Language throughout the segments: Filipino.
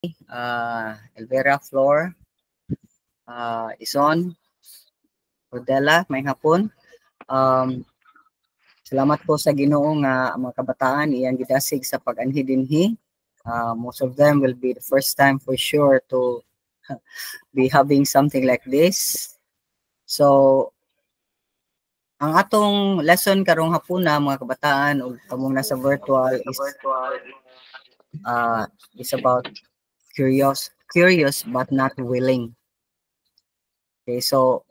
Elvira Flor, Ison, Rodela, may hapon. Salamat po sa Ginoo nga mga kabataan iyang gidasig sa pag-anhi dinhi. Most of them will be the first time for sure to be having something like this. So, ang atong lesson karong hapuna mga kabataan o kamong nasa virtual is about curious but not willing. Okay, so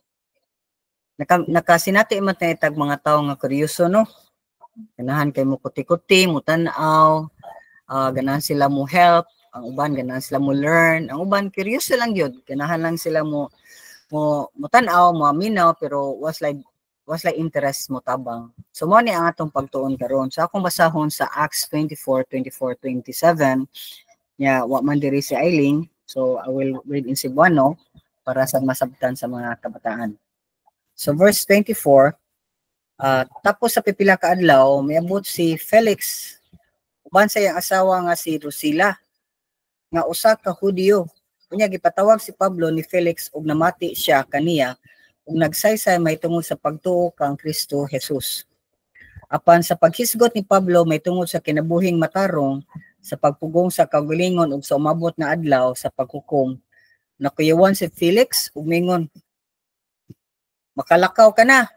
nakasinati man tag mga tao nga kuryoso no. Ganahan kay mo kuti-kuti, mo tan-aw, ganahan sila mo help, ang uban ganahan sila mo learn, ang uban curious lang gyud, ganahan lang sila mo tan-aw, mo aminaw pero was like interest mo tabang. So mo ni ang atong pagtuon karon. So akong basahon sa Acts 24:24-27 nya wa man diri si Eileen. So I will read in Cebuano para sa masabtan sa mga kabataan. So verse 24, tapos sa pipila ka adlaw miabot si Felix uban sa iyang asawa nga si Drusilla nga usa ka Hudiyo. Unya gipatawag si Pablo ni Felix ug namati siya kaniya ug nagsaysay may tungod sa pagtuo kang Kristo Jesus. Apan sa paghisgot ni Pablo may tungod sa kinabuhing matarong sa pagpugong sa kaugalingon ug sa umabot na adlaw sa paghukom, nakuyawan si Felix ug mingon, makalakaw ka na.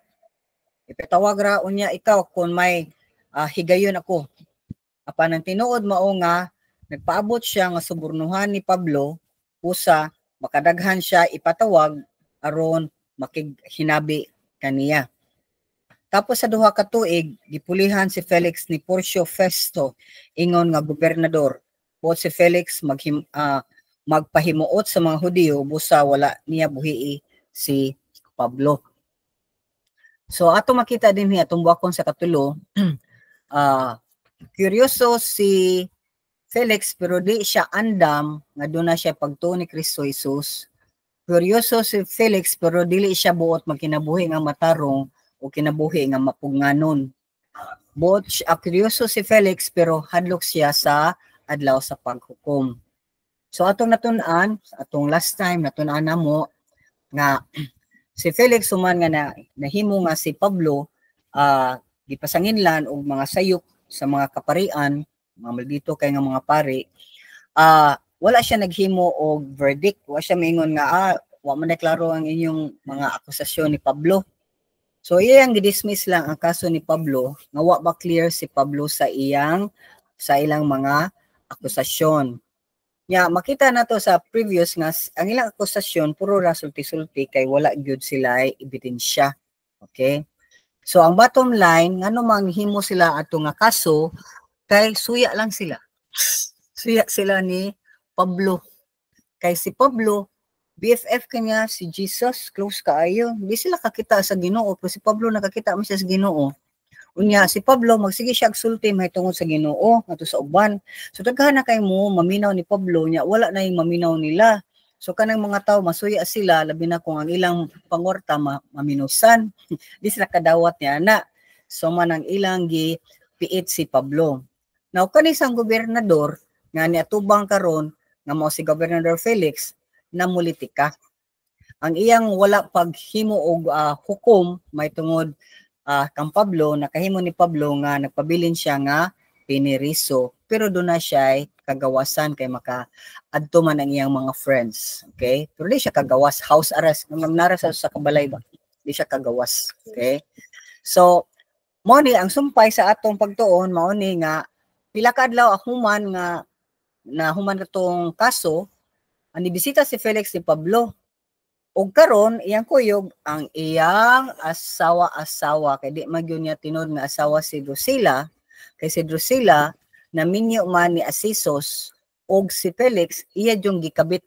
Ipatawag ra unya ikaw kung may higayon ako. Apan ang tinuod mao nga nagpaabot siya nga subornuhan ni Pablo usa makadaghan siya ipatawag aron makighinabi kaniya. Tapos sa duha ka tuig gipulihan si Felix ni Porcio Festo ingon nga gobernador. Buot si Felix magpahimuot sa mga Hudiyo busa wala niya buhii si Pablo. So ato makita din atong buakon sa katulo, kuryoso si Felix pero di siya andam nga doon na siya pagtuo ni Kristo Jesus. Kuryoso si Felix pero dili siya buot magkinabuhi nga matarong o kinabuhi nga mapunganon. Buot kuryoso si Felix pero hadlok siya sa adlaw sa paghukom. So atong natun-an, atong last time natun-an namo nga si Felix human nga nahimo nga si Pablo gipasanginlan og mga sayop sa mga kaparian, mga maldito kay nga mga pari. Wala siya naghimo og verdict, wala siya maingon nga wa man deklaro ang inyong mga akusasyon ni Pablo. So iyang gidismiss lang ang kaso ni Pablo nga wa ba clear si Pablo sa ilang mga akusasyon. Ya, makita nato sa previous nga ang ilang akusasyon puro ra sulti-sulti kay wala gyud sila ebidensya. Okay? So ang bottom line ngano manghimo sila ato nga kaso kay suya lang sila. Suya sila ni Pablo. Kay si Pablo BFF kanya si Jesus, close kaayo. Di sila kakita sa Ginoo, pero si Pablo nakakita mo siya sa Ginoo. Unya si Pablo magsige siya agsulti mahitungod sa Ginoo ngadto sa uban. So daghan na kay mo maminaw ni Pablo nya wala na yung maminaw nila. So kanang mga tao masuya sila labi na kung ang ilang pangorta maminusan. Di sila kadawat niya na. So man ang ilang gipiit si Pablo. Now kanisang gobernador nga niatubang karon nga mao si Gobernador Felix namulitika. Ang iyang wala paghimo og hukom may tungod kang Pablo, nakahimo ni Pablo nga nagpabilin siya nga piniriso pero doon na siya kagawasan kay maka-adto man ang iyang mga friends. Okay? Pero di siya kagawas, house arrest. Nara sa kabalay ba? Di siya kagawas. Okay? So, mo ni ang sumpay sa atong pagtuon mao ni nga pila ka adlaw human nga human katong kaso ani bisita si Felix ni Pablo. Og karon iyang kuyog ang iyang asawa kay di magyud niya tinod nga asawa si Drusilla kay si Drusilla naminyo man ni Asisos og si Felix iya jung gikabit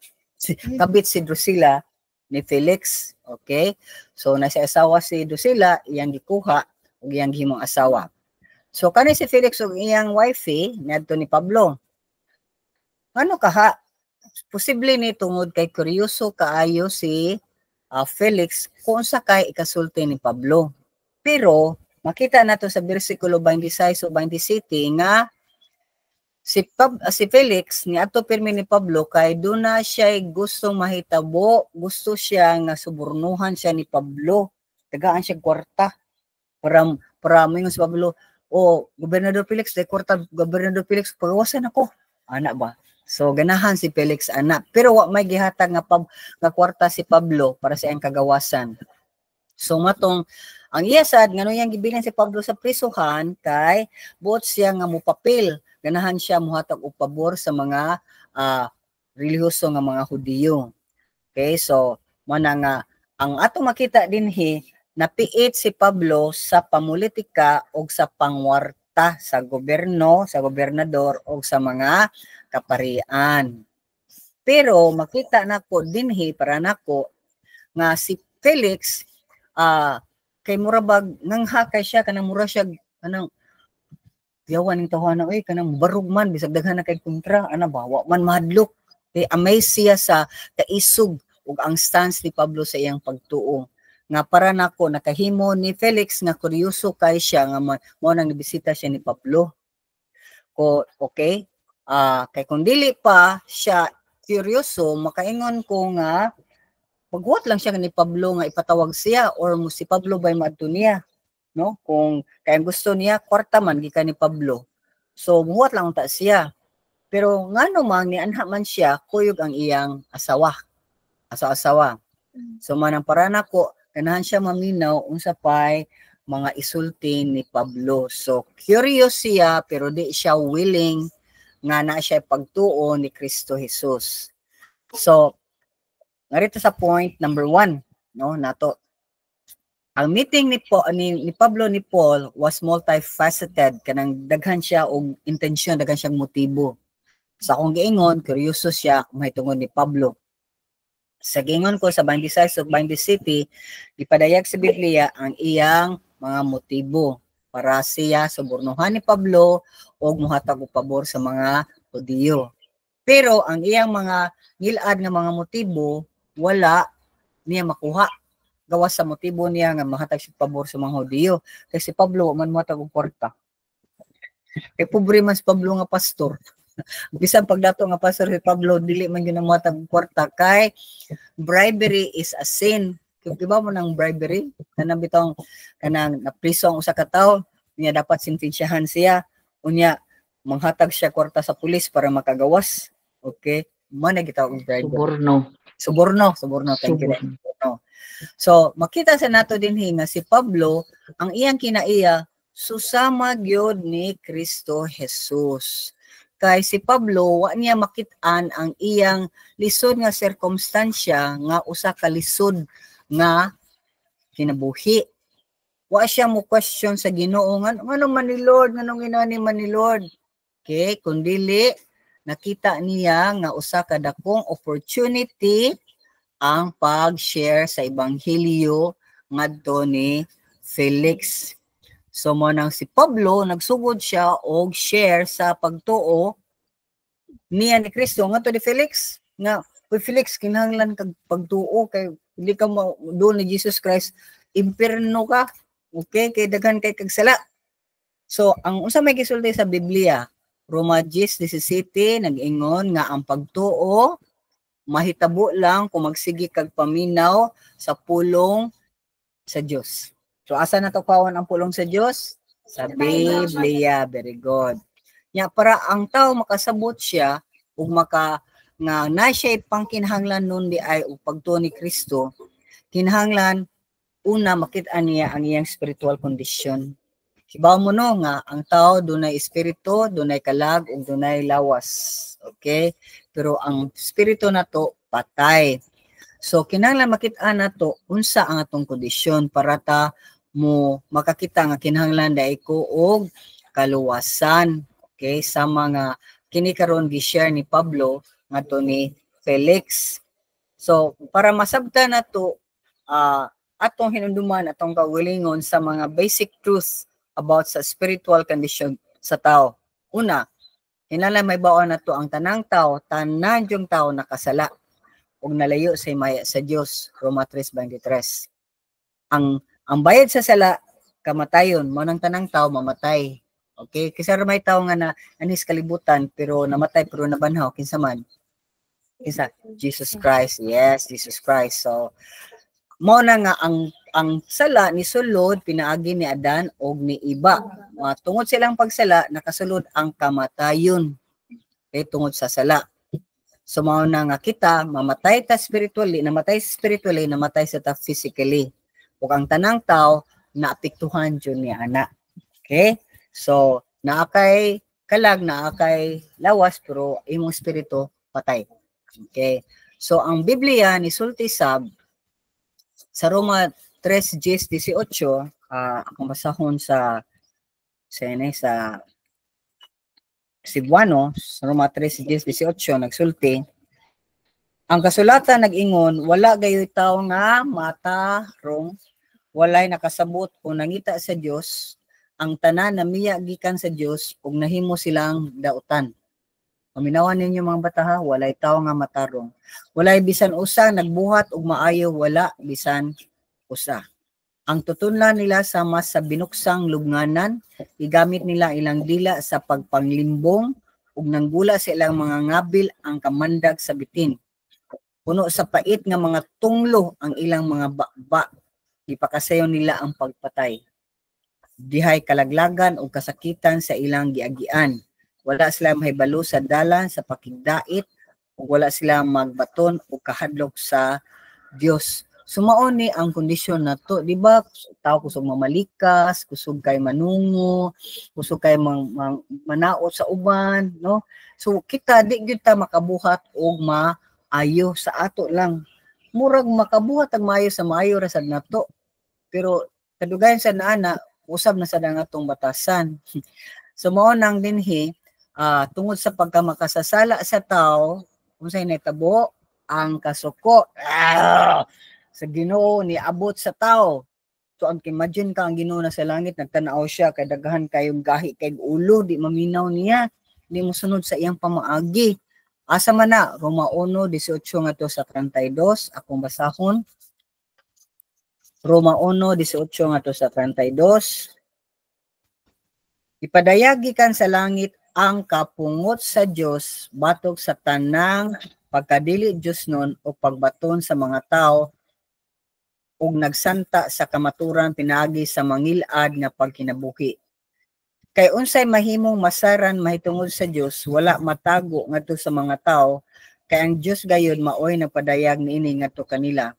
kabit si Drusilla ni Felix. Okay? So na si asawa si Drusilla iyang gikuha og iyang himong asawa. So kani si Felix og iyang wifey niadto ni Pablo. Ano kaha? Posible ni tungod kay kuryoso kaayo si Felix kung sa kay ikasulti ni Pablo. Pero makita nato sa bersikulo 26 o 27 nga si Felix ni ato pirmi ni Pablo kay doon na siya gustong mahitabo, gusto siya nga subornuhan siya ni Pablo. Tagaan siya kwarta para mingon si Pablo, o Gobernador Felix, day kwarta Gobernador Felix, pagawasan ako. Ana ba? So ganahan si Felix ana, pero wa may gihatag nga kwarta si Pablo para sa iyang kagawasan. So matong ang iyasad ngano yang gibilin si Pablo sa prisuhan kay buot siya nga mupapil, ganahan siya muhatag og pabor sa mga relihiyoso nga mga Hudiyo. Okay, so mo na nga ang ato makita dinhi napiit si Pablo sa pamulitika o sa pangwarta sa gobyerno, sa gobernador o sa mga kaparian. Pero makita nako dinhi para nako nga si Felix kay murabag nangha kay siya kanang mura siya kanang yawan ning tawanan oy kanang barug man bisag daghan na kay kontra ana ba wa man mahadlok. Amaze siya sa kaisog ug ang stance ni Pablo sa iyang pagtuo nga para nako nakahimo ni Felix nga kuryoso kay siya nga mo nang bisita siya ni Pablo. Okay, kay kung dili pa siya kuryoso makaingon ko nga pagbuhat lang siya ni Pablo nga ipatawag siya or si Pablo ba'y maadto niya, no? Kung kaya gusto niya kwarta man gikan ni Pablo. So buhat lang ta siya. Pero ngano man ni anha man siya kuyog ang iyang asawa. Asawa. So manang para nako ganahan siya maminaw unsa pay mga isulti ni Pablo. So curious siya pero di siya willing nga na siya pagtuo ni Kristo Jesus. So narito sa point number 1, no, nato. Ang meeting ni Pablo ni Paul was multifaceted, kanang daghan siya og intensyon, daghan siyang motibo. Sa akong giingon, kuryoso siya mahitungod ni Pablo. Sa giingon ko sa 26 ug 27, gipadayag sa Biblia ang iyang mga motibo para siya subornuhan ni Pablo og muhatag og pabor sa mga Hudiyo. Pero ang iyang mga ngilad nga mga motibo wala niya makuha. Gawas sa motibo niya nga mahatag siya pabor sa mga Hudiyo. Kasi si Pablo man muhatag og kwarta. Kay pobre man si Pablo nga pastor. Bisan pagdato nga pastor si Pablo dili man gyud muhatag og kwarta kay bribery is a sin. Kung diba mo ng bribery, kanang bitong kanang napriso ang usa ka tawo, niya dapat sintensyahan siya, unya manghatag siya kwarta sa pulis para makagawas. Okay? Mana gitawag og bribery. Suborno. Thank you. So, makita sa nato dinhi nga si Pablo, ang iyang kinaiya, susama gyud ni Kristo Jesus. Kay si Pablo, wa niya makit-an ang iyang lisod nga sirkumstansya nga usa ka lisod nga kinabuhi. Wa siya mo question sa Ginoo nga ano man ni Lord, nganong inani man ni Lord. Okay, kundili nakita niya nga usa ka dakong opportunity ang pag-share sa ebanghelyo ngadto ni Felix. So mo nang si Pablo nagsugod siya og share sa pagtuo niya ni Kristo ngadto ni Felix nga Felix kinahanglan kag pagtuo kay hindi ka doon ni Jesus Christ impierno ka. Okay, kay daghan kay kag sala. So ang unsa may gisulti sa Biblia Roma 10:17 nag-ingon nga ang pagtuo mahitabo lang kung magsigi kag paminaw sa pulong sa Dios. So asa na to kawan ang pulong sa Dios? Sa Biblia. Very good. Nya para ang tao makasabot siya ug maka nga na siya pangkinahanglan nun di ay og pagtuo ni Kristo, kinahanglan una makit-an niya ang iyang spiritual condition. Hibaw mo no nga ang tao dunay espiritu, dunay kalag ug dunay lawas. Okay? Pero ang espiritu nato patay. So kinahanglan makit-an nato unsa ang atong kondisyon para ta mo makakita nga kinahanglan dai ko og kaluwasan. Okay? Sa mga kini karon gi-share ni Pablo ngadto ni Felix. So para masabtan nato atong hinumduman atong kaugalingon sa mga basic truths about sa spiritual condition sa tao. Una, hinala may baon na to ang tanang tao, tanan yung tao nakasala ug nalayo sa himaya sa Dios. Roma 3:23. Ang bayad sa sala kamatayon, mo nang tanang tao mamatay. Okay, kisa may tao nga na anis kalibutan pero namatay pero nabanhaw kinsa man? Kinsa? Jesus Christ. Yes, Jesus Christ. So mao na nga ang sala ni sulod pinaagi ni Adan og ni Iba. Tungod silang pagsala nakasulod ang kamatayon. Okay, tungod sa sala. So mao na nga kita mamatay ta spiritually, namatay sa ta physically. Ug ang tanang tao naapektuhan jud ni ana. Okay? So naakay kalag, naakay lawas pero imong espiritu patay. Okay? So ang Biblia ni sulti sab sa Roma 3:18, akong basahon sa Cebuano, sa Roma 3:18 nagsulti, ang kasulatan nag-ingon, wala gayoy tawo nga matarong, walay nakasabot kung nangita sa Dios, ang tanan namiya gikan sa Dios ug nahimo silang dautan. Paminawan ninyo mga bataha, walay tawo nga matarong. Walay bisan usa nagbuhat og maayo, wala bisan usa. Ang tutunlan nila sama sa binuksang lubnganan, igamit nila ilang dila sa pagpanglimbong ug nanggula sa ilang mga ngabil ang kamandag sa bitin. Puno sa pait nga mga tunglo ang ilang mga bakba, ipakasayon nila ang pagpatay. Dihay kalaglagan o kasakitan sa ilang giagian. Wala sila mahibalo sa dalan sa pakigdait o wala sila magbaton o kahadlok sa Dios. Sumaon ni ang kondisyon na to, di ba? Tao kusog mamalikas, kusog kay manungo, kusog kay manaot sa uban, no? So kita di gyud ta makabuhat og maayo sa ato lang. Murag makabuhat ang maayo sa maayo ra sad nato. Pero kadugayan sa naana usab na sa atong batasan. So mao nang dinhi tungod sa pagkamakasasala sa tao, unsay nahitabo ang kasuko. Sa Ginoo ni abot sa tao. So ang imagine ka ang Ginoo na sa langit nagtanaw siya kay daghan kayong gahi kay ulo di maminaw niya, di mo sunod sa iyang pamaagi. Asa man na Roma 1:18 ngadto sa 32 akong basahon. Roma 1:18 ngadto sa 32. Ipadayagi kan sa langit ang kapungot sa Dios batok sa tanang pagkadili Dios nun o pagbaton sa mga tao ug nagsanta sa kamaturan pinaagi sa mangilad nga pagkinabuhi. Kay unsay mahimong masaran mahitungod sa Dios, wala matago ngadto sa mga tao, kay ang Dios gayud maoy nagpadayag niini ngadto kanila.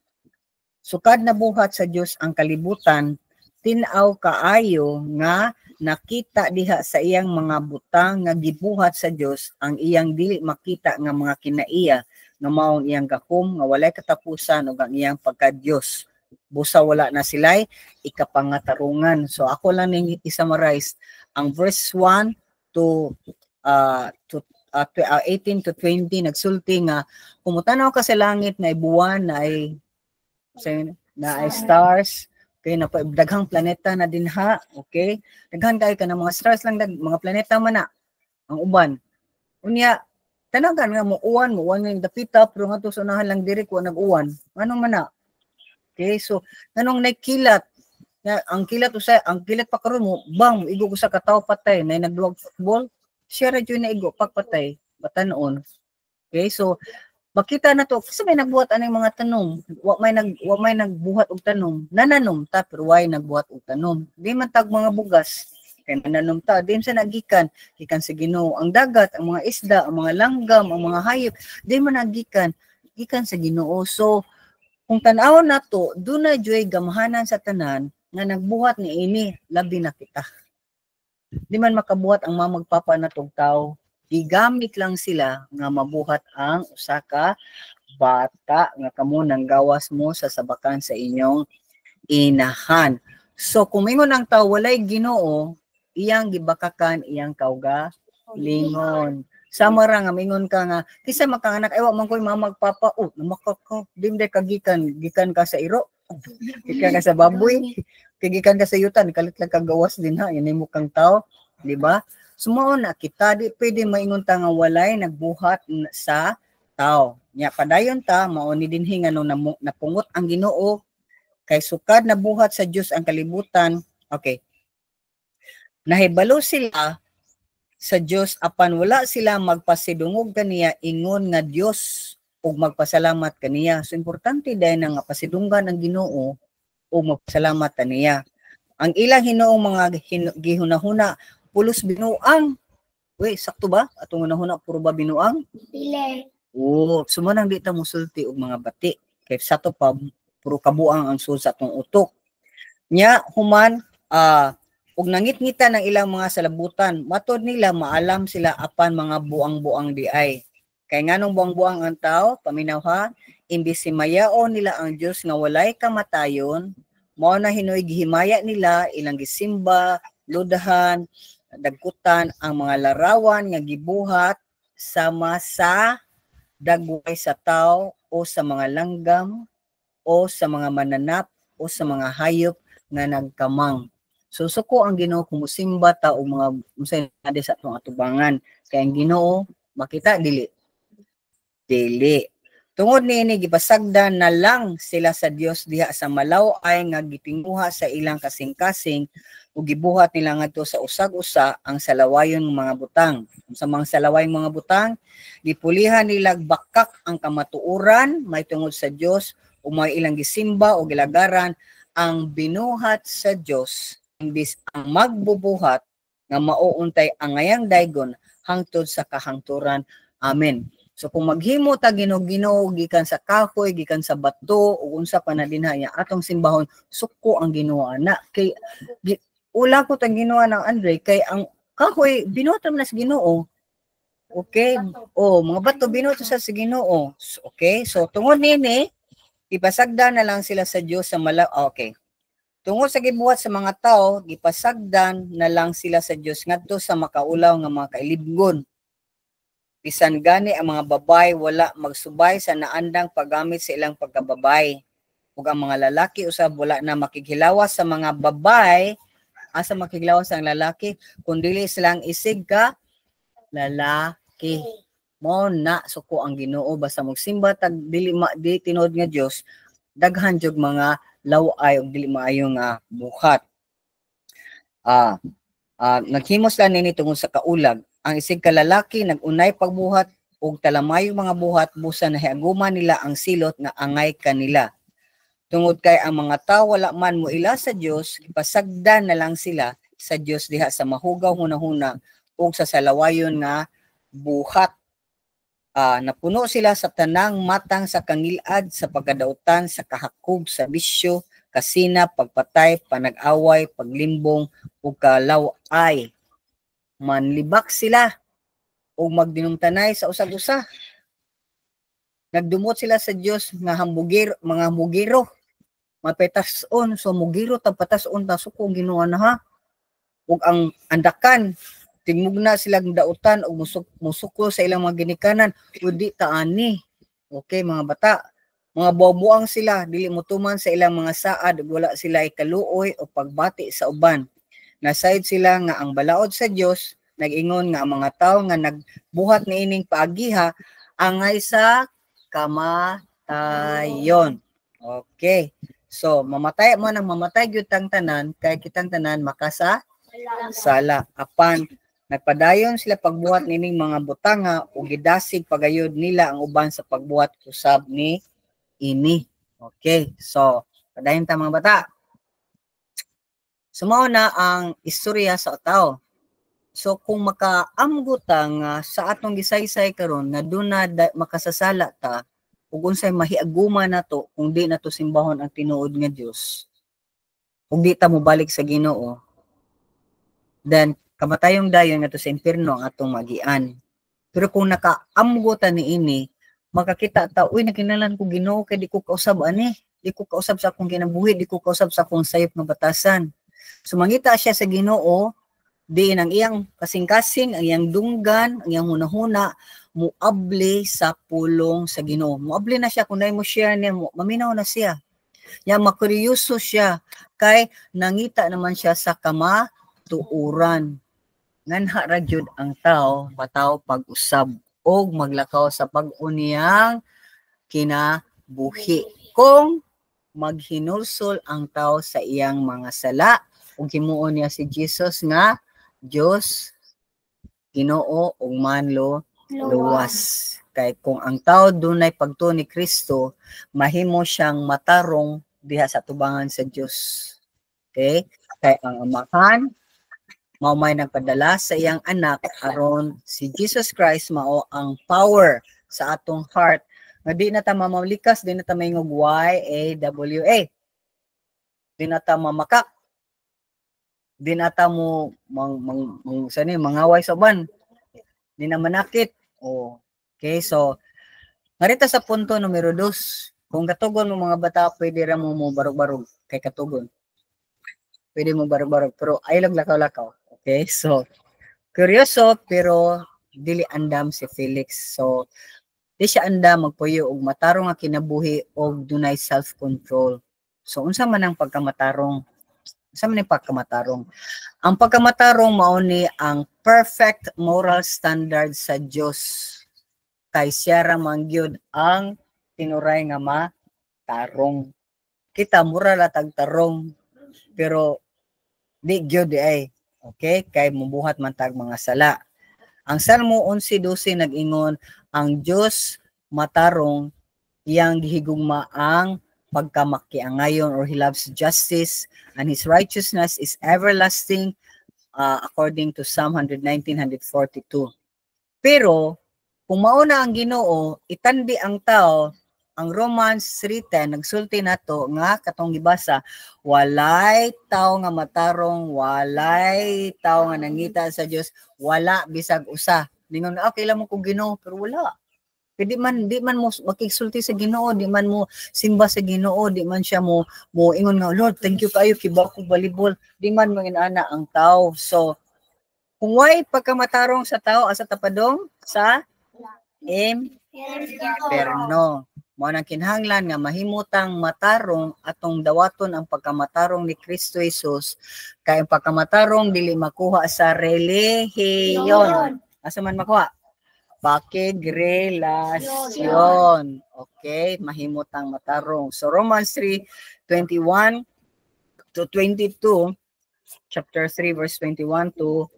Sukad na buhat sa Dios ang kalibutan, tin-aw kaayo nga nakita diha sa iyang mga butang nga gibuhat sa Dios ang iyang dili makita nga mga kinaiya nga maong iyang gakom nga walay katapusan ug ang iyang pagka-Dios. Busa wala na sila'y ikapangatarungan. So ako lang ning i-summarize ang verse 1 to 18 to 20 nagsulti nga kumutanaw ka sa langit na buwan na ay stars, okay, na daghang planeta na dinha, okay? Daghan kay ka ng mga stars lang mga planeta man na ang uban. Unya tanagan nga mo uwan ng dapita pero nga to sa unahan lang diri ko nag-uwan. Anong man na? Okay, so nanong nagkilat ang kilat pa karon mo bang igo ko sa katawo patay na nagduwag football siya ra jud na igo pagpatay batanon. Okay, so makita na to kasi may nagbuhat aning mga tanom wa may nagbuhat og tanom nananom ta pero way nagbuhat og tanom di man tag mga bugas kay nananom ta di sa nagikan gikan sa Ginoo ang dagat ang mga isda ang mga langgam ang mga hayop di man nagikan gikan sa Ginoo. So kung tan-aw na to, doon na joy gamhanan sa tanan nga nagbuhat ni ini, labi na kita. Di man makabuhat ang mga magpapa na tong tao, gigamit lang sila nga mabuhat ang usa ka bata nga kamo nang gawas mo sa sabakan sa inyong inahan. So kung mingon ang tao walay Ginoo, iyang gibakakan iyang kaugalingon. Samara nga mingon ka nga kisa makanganak ay wa man koy magpapa namakakaw dimday gikan ka sa iro gikan ka sa baboy gikan ka sa yutan kalit lang kagawas din ha yan mo kang tao di ba? Sumo na kita di pwede maingon ta nga walay nagbuhat sa tao nya padayon ta mao ni dinhi nga nung napungot ang Ginoo kay sukad na buhat sa Dios ang kalibutan. Okay, Nahibalo sila sa Dios apan wala sila magpasidungog kaniya ingon nga Dios ug magpasalamat kaniya. So importante dahil nga pasidunggan ang Ginoo o magpasalamat kaniya. Ang ilang hinuong mga gihunahuna pulos binuang. Uy, sakto ba? Atong hunahuna puro ba binuang? Dili. Oo, sumanang di ta musulti og mga bati. Kay sa to pa puro kabuang ang sul sa atong utok. Nya human ug nangit-ngita ng ilang mga salabutan, matod nila maalam sila apan mga buang-buang di ay. Kay nganong buang-buang ang tao, paminaw ha, imbis himayaon nila ang Dios nga walay kamatayon, mao na hinoy gihimaya nila ilang gisimba, ludahan, dagkutan ang mga larawan nga gibuhat sama sa dagway sa tao o sa mga langgam o sa mga mananap o sa mga hayop nga nagkamang. So suko ang Ginoo kung musimba ta og mga unsay ade sa atong atubangan kay ang Ginoo makita dili. Tungod niini gipasagdan na lang sila sa Dios diha sa malaw-ay nga gitinguha sa ilang kasing-kasing ug gibuhat nila ngadto sa usag-usa ang salawayon ng mga butang. Sa mga salawayong mga butang, gipulihan nila bakak ang kamatuoran may tungod sa Dios ug may ilang gisimba o gilagaran ang binuhat sa Dios imbis ang magbubuhat nga mauuntay ang ngayang daygon hangtod sa kahangturan. Amen. So kung maghimo ta Ginoo gikan sa kahoy, gikan sa bato ug unsa pa na dinha niya atong simbahon, suko ang Ginoo ana kay ula ko tang Ginoo ng Andre kay ang kahoy binuhat man sa Ginoo. Okay? Oh, mga bato binuhat sa Ginoo. Okay? So tungod nini ipasagdan na lang sila sa Dios sa okay. Tungod sa gibuhat sa mga tao, gipasagdan na lang sila sa Dios ngadto sa makaulaw nga mga kailibgon. Bisan gani ang mga babay wala magsubay sa naandang paggamit sa ilang pagkababay. Ug ang mga lalaki usab wala na makighilawas sa mga babay, asa makighilawas ang lalaki kundi silang isig ka lalaki. Mo na suko ang Ginoo basta magsimba tag dili tinuod nga Dios, daghan jud mga laway ug dili maayo nga buhat. Naghimos lang nini tungod sa kaulag. Ang isig ka lalaki nagunay pagbuhat ug talamayo mga buhat busa na hiaguman nila ang silot nga angay kanila. Tungod kay ang mga tawo wala man moila sa Dios, ipasagdan na lang sila sa Dios diha sa mahugaw hunahuna ug sa salawayon nga buhat. Napuno sila sa tanang matang sa kangilad, sa pagkadautan, sa kahakog, sa bisyo, kasina, pagpatay, panag-away, paglimbong, ug kalaway. Manlibak sila ug magdinumtanay sa usag-usa. Nagdumot sila sa Dios nga mga hambugiro. Mapetason, so mugiro tagpatason ta suko Ginoo na ha. Ug ang andakan tingmugna silang dautan o musuko sa ilang mga ginikanan, kundi taani. Okay, mga bata. Mga buang sila, dili mutuman sa ilang mga saad, wala sila ikaluoy o pagbati sa uban. Nasayod sila nga ang balaod sa Dios, nag-ingon nga ang mga tao nga nagbuhat niining paagiha, angay sa kamatayon. Okay. So, mamatay mo nang mamatay gyud tang tanan, kay kitang tanan makasala. Apan nagpadayon sila pagbuhat nining mga butanga o gidasig pagayod nila ang uban sa pagbuhat usab ni ini. Okay, so padayon ta mga bata. Sumao na ang istorya sa tao. So kung makaamgo ta nga sa atong gisaysay karon nga duna makasasala ta ug unsay mahiaguma nato kung di nato simbahon ang tinuod nga Dios. Kung di ta mobalik sa Ginoo, then kamatayong dayon nga to sa impierno ang atong magian. Pero kung nakaamgo ta niini, makakita ta, uy, nakinalan ko Ginoo kay di ko kausab ani, di ko kausab sa akong kinabuhi, di ko kausab sa akong sayop nga batasan. So mangita siya sa Ginoo, di ang iyang kasing-kasing, ang iyang dunggan, ang iyang hunahuna, muable sa pulong sa Ginoo. Muable na siya, kung na mo share niya, maminaw na siya. Yang makuryoso siya, kay nangita naman siya sa kamatuuran. Nganha ra jud ang tao, bataw pag-usab o maglakaw sa pag-uniyang kinabuhi. Kung maghinulsol ang tao sa iyang mga sala, ug himuon niya si Jesus nga Diyos, Ginoo ug manlo luwas. Kay kung ang tao dunay pagtuo ni Kristo, mahimo siyang matarong diha sa tubangan sa Dios. Okay? Kay ang amahan mao may nagpadala sa iyang anak aron si Jesus Christ mao ang power sa atong heart nga di na ta mamalikas, di na ta maingog YAWA, di na ta mamakak, di na ta mo mangaway sa uban, di na manakit. Okay, so narita sa punto numero 2, kung katugon mo mga bata, pwede ra mo barog-barog kay katugon, pwede mo barog-barog pero ay lang lakaw-lakaw. Okay, so kuryoso pero dili andam si Felix. So di siya andam magpuyo og matarong nga kinabuhi og dunay self-control. So unsa man ang pagkamatarong? Unsa man ang pagkamatarong? Ang pagkamatarong mao ni ang perfect moral standard sa Dios. Kay siya ra man gyud ang tinuray nga matarong. Kita mura la tagtarong pero di gyud ay. Okay, kay mubuhat man tag mga sala. Ang Salmo 11:12 nag-ingon, ang Dios matarong, iyang gihigugma ang pagkamakiangayon, or He loves justice and His righteousness is everlasting, according to Psalm 119:142. Pero kung mauna ang Ginoo, itandi ang tao, ang Romans 3:10 nagsulti nato nga katong gibasa, walay tao nga matarong, walay tao nga nangita sa Dios, wala bisag usa. Ningon okay lang mo kung Ginoo, pero wala. Di man mo makigsulti sa Ginoo, di man mo simba sa Ginoo, di man siya mo ingon nga, Lord, thank you kayo kiba ko volleyball, di man manginana ang tao. So kung way pagkamatarong sa tao asa tapadong sa Perno. Mao nang kinahanglan nga mahimutang matarong atong dawaton ang pagkamatarong ni Kristo Jesus, kay ang pagkamatarong dili makuha sa relihiyon. Asa man makuha? Pakigrelasyon. Okay, mahimutang matarong. So Romans 3:21 to 22, chapter 3 verse 21 to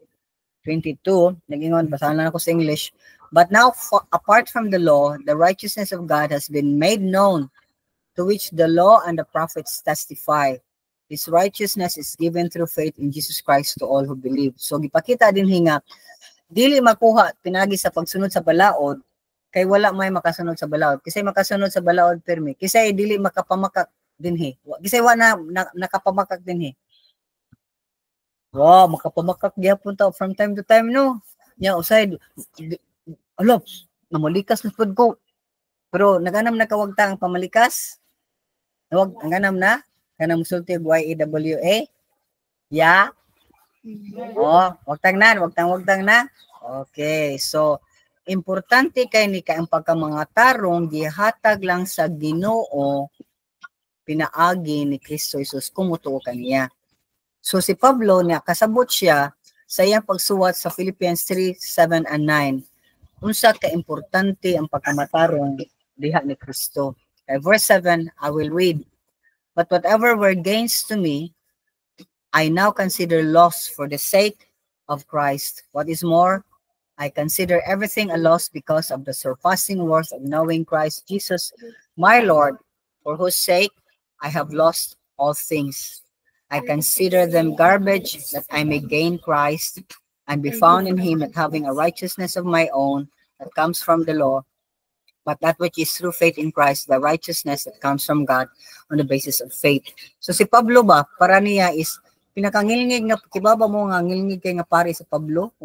22, nag-ingon, basahan lang ako sa English. But now, apart from the law, the righteousness of God has been made known, to which the law and the prophets testify. This righteousness is given through faith in Jesus Christ to all who believe. So, gipakita din hinga, dili makuha pinagi sa pagsunod sa balaod, kay wala may makasunod sa balaod. Kasi makasunod sa balaod permi. Kasi dili makapamakak dinhi. Kasi wala nakapamakak dinhi. Wow, makapamakak gyapon ta from time to time, no? Nya usay alop, namalikas na pud ko. Pero naganam na kawagta ang pamalikas. Nawag ang ganam na kanang sulti YAWA. Ya. Wagtang na. Okay, so importante kay ni ang pagka mga tarong gihatag lang sa Ginoo pinaagi ni Kristo Jesus kumutuo kaniya. So si Pablo niya kasabot siya sa iyang pagsuwat sa Philippians 3:7 and 9. Unsa ka importante ang pagkamatarong diha ni Kristo. Verse 7, I will read. But whatever were gains to me, I now consider loss for the sake of Christ. What is more, I consider everything a loss because of the surpassing worth of knowing Christ Jesus, my Lord, for whose sake I have lost all things. I consider them garbage that I may gain Christ and be found in Him, not having a righteousness of my own that comes from the law, but that which is through faith in Christ, the righteousness that comes from God on the basis of faith. So si Pablo ba, para niya is, pinakangilngig nga, kibaba mo nga ngilngig kay nga pare sa Pablo,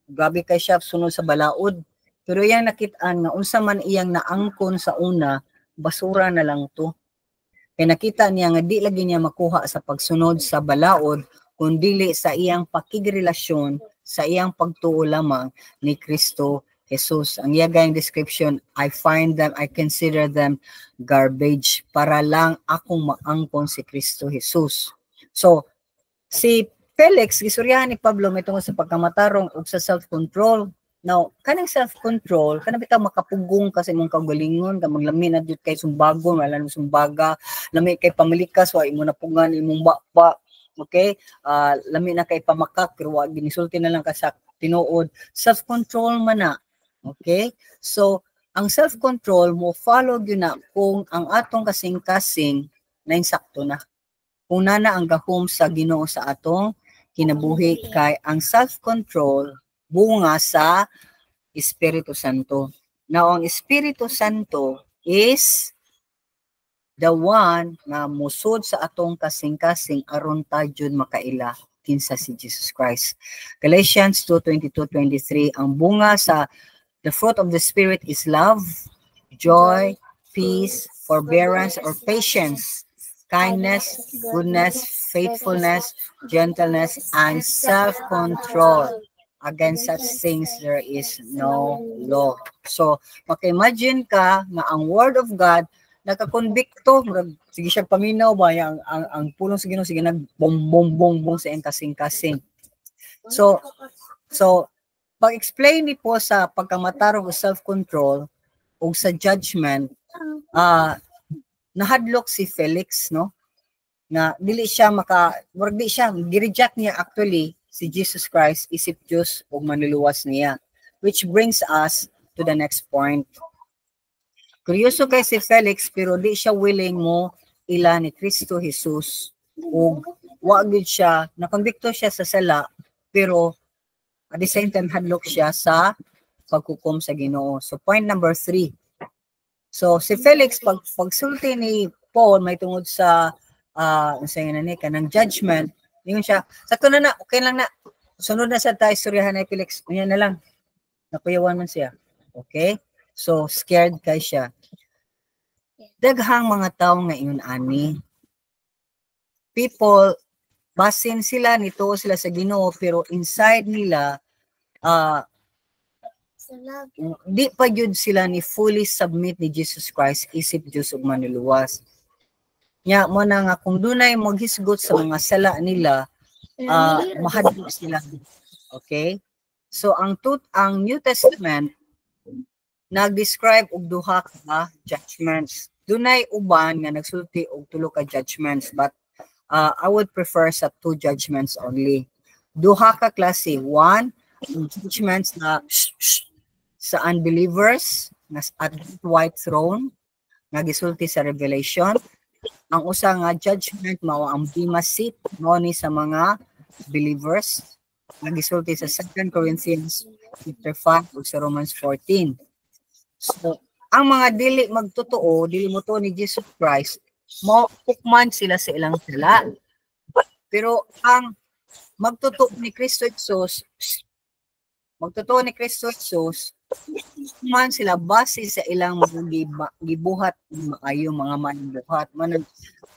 grabe kay siya sunod sa balaod. Pero iyang nakitaan nga, unsa man iyang naangkon sa una, basura na lang to. Kaya nakita niya nga di lagi niya makuha sa pagsunod sa balaod, kundi sa iyang pakigrelasyon, sa iyang pagtuo lamang ni Kristo Jesus. Ang iyang description, I consider them garbage para lang akong maangkon si Kristo Jesus. So, si Felix, gisuryahan ni Pablo may tungkol sa pagkamatarong o sa self-control. Now, kanang self-control, kanang bitaw makapugong kasi mong kagalingon, kamang lamin na dito kay sumbagon, wala na sumbaga, lamay kay pamilikas, wa imo napungan, imong bakba, Okay? Lami na kay pamakak pero wag ginisulti na lang ka sa tinuod. Self-control man na. Okay? So, ang self-control mo follow gyud na kung ang atong kasing-kasing na insakto na. Kung nana ang gahom sa Ginoo sa atong kinabuhi kay ang self-control bunga sa Espiritu Santo. Now, ang Espiritu Santo is the one na musod sa atong kasing-kasing aron ta jud makaila kinsa si Jesus Christ. Galatians 2:22-23, ang bunga sa the fruit of the Spirit is love, joy, peace, forbearance or patience, kindness, goodness, faithfulness, gentleness, and self-control. Against such things there is no law. So, maka-imagine ka na ang Word of God nakakonbikto, sige siya paminaw ba, ang pulong sa Ginoo sige nagbong-bong-bong sa kasing-kasing. So, pag-explain ni po sa pagkamatarong o self-control o sa judgment, nahadlok si Felix, no? Na dili siya di siya, gi-reject niya actually si Jesus Christ, isip Diyos o manluluwas niya. Which brings us to the next point. Kuryoso kay si Felix pero di siya willing mo ila ni Kristo Jesus o wagid siya, nakonbikto siya sa sala pero at the same time hadlok siya sa pagkukom sa Ginoo. So point number 3. So si Felix pagsulti ni Paul may tungod sa kanang judgment, yun siya. Sakto na, okay lang na. Sunod na sa tayo, istoryahan na Felix. Yan na lang. Nakuyawan man siya. Okay? So, scared kay siya. Daghang mga tao ngayon, ani. People, basin sila, nito sila sa Ginoo, pero inside nila, di pa yun sila ni fully submit ni Jesus Christ, isip Diyos ug manluluwas. Nya mo na nga kung dunay maghisgot sa mga sala nila, mahadlok sila. Okay? So ang New Testament nag-describe og duha ka judgments. Dunay uban nga nagsulti og tulo ka judgments, but I would prefer sa 2 judgments only. Duha ka klase. 1, judgments na sa unbelievers na at white throne nga gisulti sa Revelation. Ang usa nga judgment mao ang bema seat mao ni sa mga believers nga gisulti sa 2 Corinthians chapter 5 ug sa Romans 14. So, ang mga dili magtotoo, dili mo to ni Jesus Christ, maupukman sila sa ilang sala. Pero ang magtotoo ni Kristo Jesus, man sila base sa ilang mga gibuhat maayo mga manbuhat.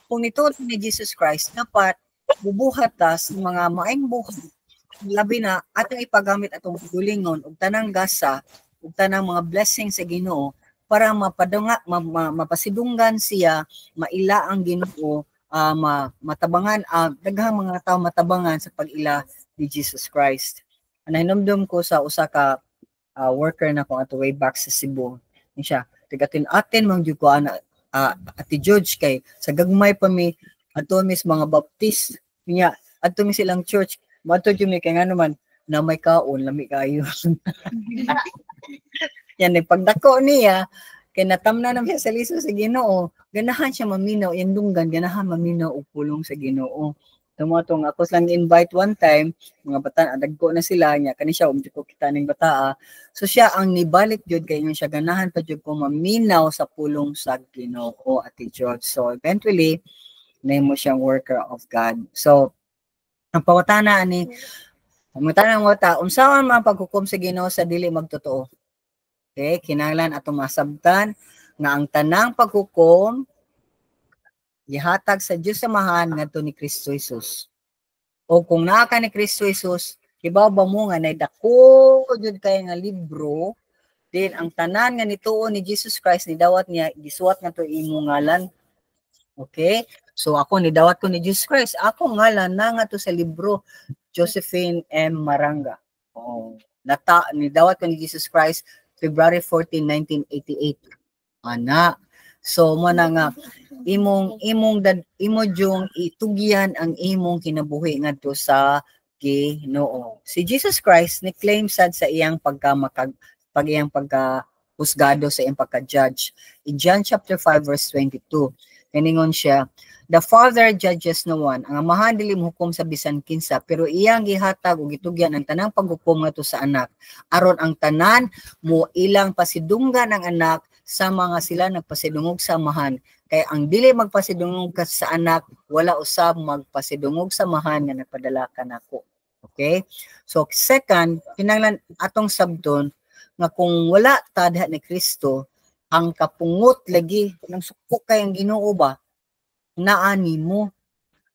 Kung nito ni Jesus Christ, dapat bubuhat ta sa mga maayong buhat. Labi na atong ipagamit atong gulingon ug tanang gasa ug tanang mga blessings sa Ginoo para mapasidunggan siya, maila ang Ginoo, matabangan daghang mga tawo matabangan sa pag-ila ni Jesus Christ. Nahinumdum ko sa usa ka worker na ko ato way back sa Cebu. Siya, tigatin-atin mang jud ko ati George kay sa gagmay pa mi ato mis mga baptist niya ato mi silang church mato jud mi kay ngano man na may kaon lami kayo. Yan nagpagdako niya kay natamna na siya sa liso sa Ginoo, ganahan siya maminaw yang dunggan, ganahan maminaw og pulong sa Ginoo. Tumatong ako lang invite one time, mga bata adagko na sila niya kani siya ko kita ning bata. So siya ang nibalik jud kay siya ganahan pa jud ko maminaw sa pulong sa Ginoo Ate George. So eventually name mo siyang worker of God. So ang pawatana ani pamatanang wata unsaon man paghukom sa Ginoo sa dili magtotoo. Okay, kinahanglan atong masabtan nga ang tanang paghukom gihatag sa Dios samahan ngadto ni Kristo Jesus. O kung naa ka ni Kristo Jesus, kibaw ba mo nga naidako jud kay nga libro, then ang tanan nga nituo ni Jesus Christ ni dawat niya gisuwat nga to imong ngalan. Okay? So ako ni dawat ko ni Jesus Christ, ako ngalan na nga to sa libro Josephine M. Maranga. Oh, ni dawat ko ni Jesus Christ February 14, 1988. Ana. So mo na nga imo jung itugyan ang imong kinabuhi ngadto sa Ginoo. Si Jesus Christ ni claim sad sa iyang husgado sa iyang pagka-judge. In John chapter 5 verse 22, kaningon siya, the Father judges no one. Ang Amahan dili mohukom sa bisan kinsa, pero iyang gihatag ug gitugyan ang tanang paghukom ngadto sa anak. Aron ang tanan mo ilang pasidunggan ang anak sa mga sila nagpasidungog sa amahan. Kaya ang dili magpasidungog ka sa anak, wala usab magpasidungog sa amahan nga nagpadala kanako. Okay? So second, kinahanglan atong sabton nga kung wala ta diha ni Kristo, ang kapungot lagi ng suko kay ang Ginoo ba naa nimo.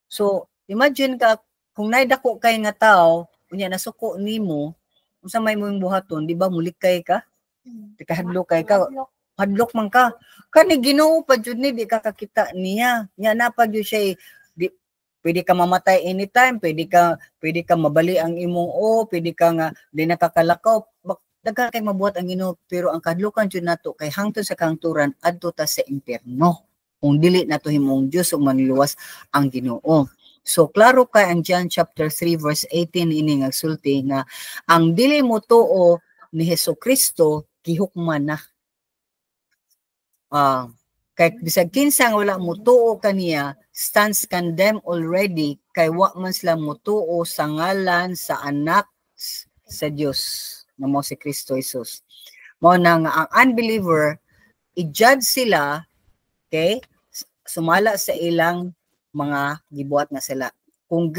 So imagine ka kung naidako kay nga tao unya nasuko nimo, unsa may imong buhaton, di ba mulikay ka? Hadlok kay ka. Hadlok man ka. Kani Ginoo pa jud ni di ka kakita niya. Nya na pa jud siya di, pwede ka mamatay anytime, pwede ka mabali ang imong pwede ka nga di nakakalakaw. Daghan kay mabuhat ang Ginoo, pero ang kadlukan jud nato kay hangtod sa kahangturan adto ta sa impierno. Kung dili nato himong Dios ug maniluwas ang Ginoo. So klaro kay ang John chapter 3 verse 18 ini nga sulti nga ang dili mo tuo ni Hesukristo gihukman na. Kay bisag kinsa nga wala mo tuo kaniya stands condemned already kay wa man sila mo tuo sa ngalan sa anak sa Dios nga mao si Kristo Jesus. Mao nang ang unbeliever i-judge sila, okay? Sumala sa ilang mga gibuhat nga sila. Kung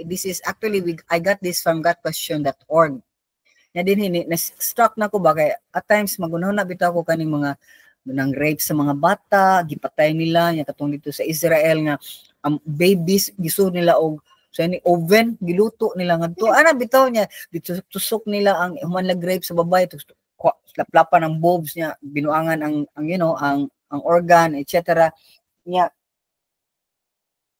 this is actually I got this from gotquestion.org. Na din na-struck na ko ba kay at times magunahon na bitaw ko kaning mga nang rape sa mga bata, gipatay nila nya katong dito sa Israel nga babies gisu nila og so ni oven giluto nila ngadto ana bitaw niya dito tusok nila ang human lag rape sa babae laplapan ang bulbs niya binuangan ang ang organ etc. Niya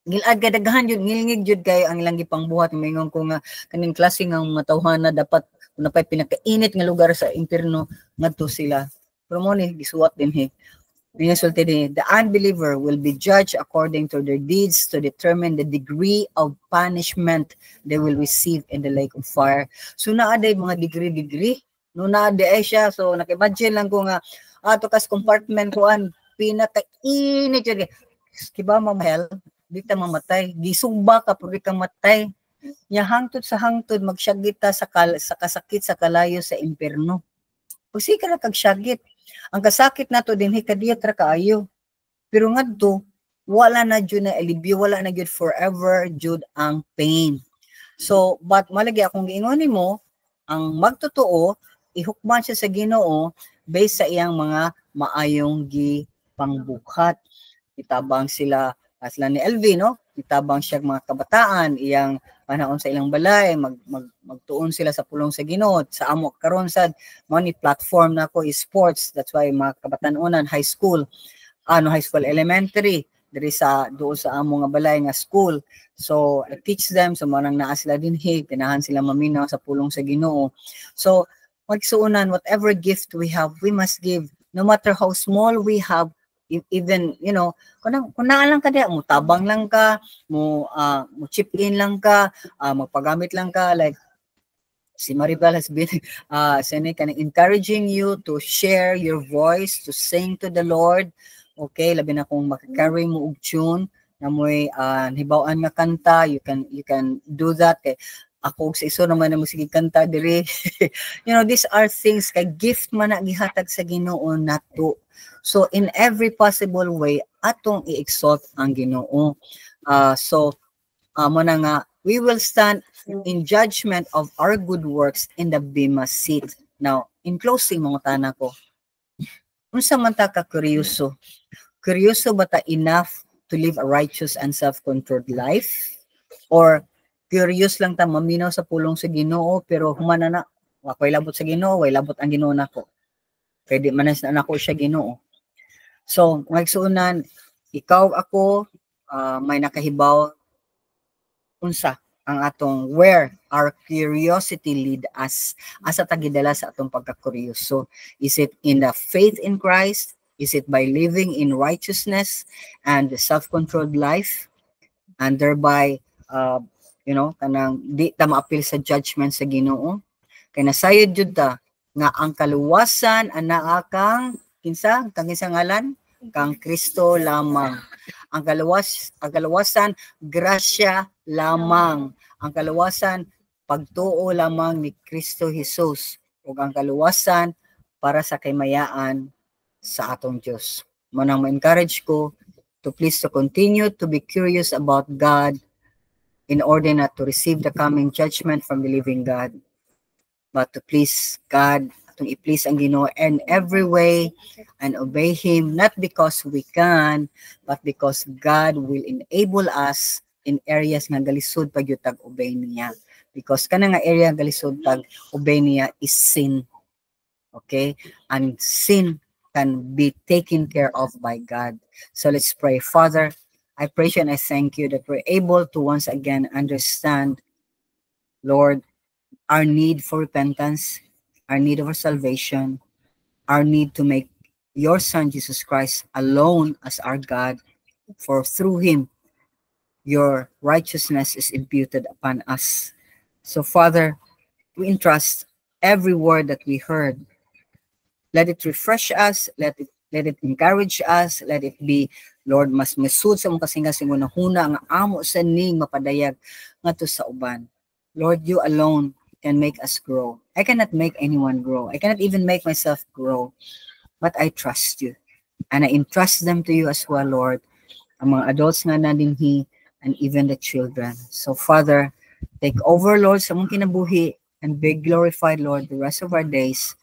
gilad kadaghan jud ngilngig jud kay ang ilang gipangbuhat mingon ko nga kaning klase nga mga tawhana dapat kung napay pinakainit nga lugar sa impierno ngadto sila pero mo ni gisuwat din Pinasulti din, the unbeliever will be judged according to their deeds to determine the degree of punishment they will receive in the lake of fire. So naaday mga degree. No naaday siya. So nakimagine lang ko nga, to kas compartment ko pinakainit yun. Kiba mamahel, di ta mamatay. Gisugba ka, pero di kang matay. Nya hangtod sa hangtod, magsyagita sa kasakit sa kalayo sa impierno. Pag sika na kagsyagit, ang kasakit nato din hikadiyot ra kaayo. Pero ngadto wala na jud na alibyo, wala na jud forever jud ang pain. So but malagi akong giingon nimo ang magtotoo ihukman siya sa Ginoo based sa iyang mga maayong gipangbuhat. Itabang sila ni LV no, itabang siya mga kabataan iyang panahon sa ilang balay magtuon sila sa pulong sa Ginoo sa amo karon sad money platform nako is sports, that's why mga kabatan-onan high school elementary diri sa doon sa amo nga balay nga school, so I teach them so manang naa sila dinhi pinahan sila maminaw sa pulong sa Ginoo. So magsuunan whatever gift we have we must give no matter how small we have. Even kung naalang ka diya mo tabang lang ka mo chip in lang ka magpagamit lang ka like si Maribel has been encouraging you to share your voice to sing to the Lord, okay, labi na kung makakarry mo og tune na mo'y hibaw-an nga kanta, you can do that ako sa iso naman na sige kanta diri. These are things kay gift man na gihatag sa Ginoo nato. So in every possible way atong i-exalt ang Ginoo. Mo na nga we will stand in judgment of our good works in the Bema seat. Now, in closing mga tana ko. Unsa man ta ka kuryoso? Kuryoso ba ta enough to live a righteous and self-controlled life? Or curious lang ta maminaw sa pulong sa Ginoo pero humana na wakoy labot sa Ginoo, way labot ang Ginoo nako. Pwede man na nako siya Ginoo. So, magsuunan ikaw ako may nakahibaw unsa ang atong where our curiosity lead us asa tagidala sa atong pagkakuryoso. Is it in the faith in Christ? Is it by living in righteousness and self-controlled life, and thereby, kanang di ta maapil sa judgment sa Ginoo? Kay nasayod jud ta nga ang kaluwasan anaa kang kinsa ngalan kang Kristo lamang. Ang kaluwasan grasya lamang. Ang kaluwasan pagtuo lamang ni Kristo Jesus, ug ang kaluwasan para sa kamayaan sa atong Dios. Manang ma-encourage ko to please to continue to be curious about God in order not to receive the coming judgment from the living God, but to please God, to i-please ang Ginoo in every way and obey Him, not because we can, but because God will enable us in areas nga galisod pag yutag obey niya. Because kana nga area galisod pag obey niya is sin. Okay? And sin can be taken care of by God. So let's pray. Father, I praise you and I thank you that we're able to once again understand, Lord, our need for repentance, our need of our salvation, our need to make your Son, Jesus Christ, alone as our God, for through Him, your righteousness is imputed upon us. So, Father, we entrust every word that we heard. Let it refresh us, let it encourage us, let it be, Lord, mas mesud sa mong kasinga-singon na huna ang amo sa ning mapadayag ngadto sa uban. Lord, you alone can make us grow. I cannot make anyone grow. I cannot even make myself grow. But I trust you. And I entrust them to you as well, Lord. Ang mga adults nga nadinhi and even the children. So, Father, take over, Lord, sa mong kinabuhi and be glorified, Lord, the rest of our days.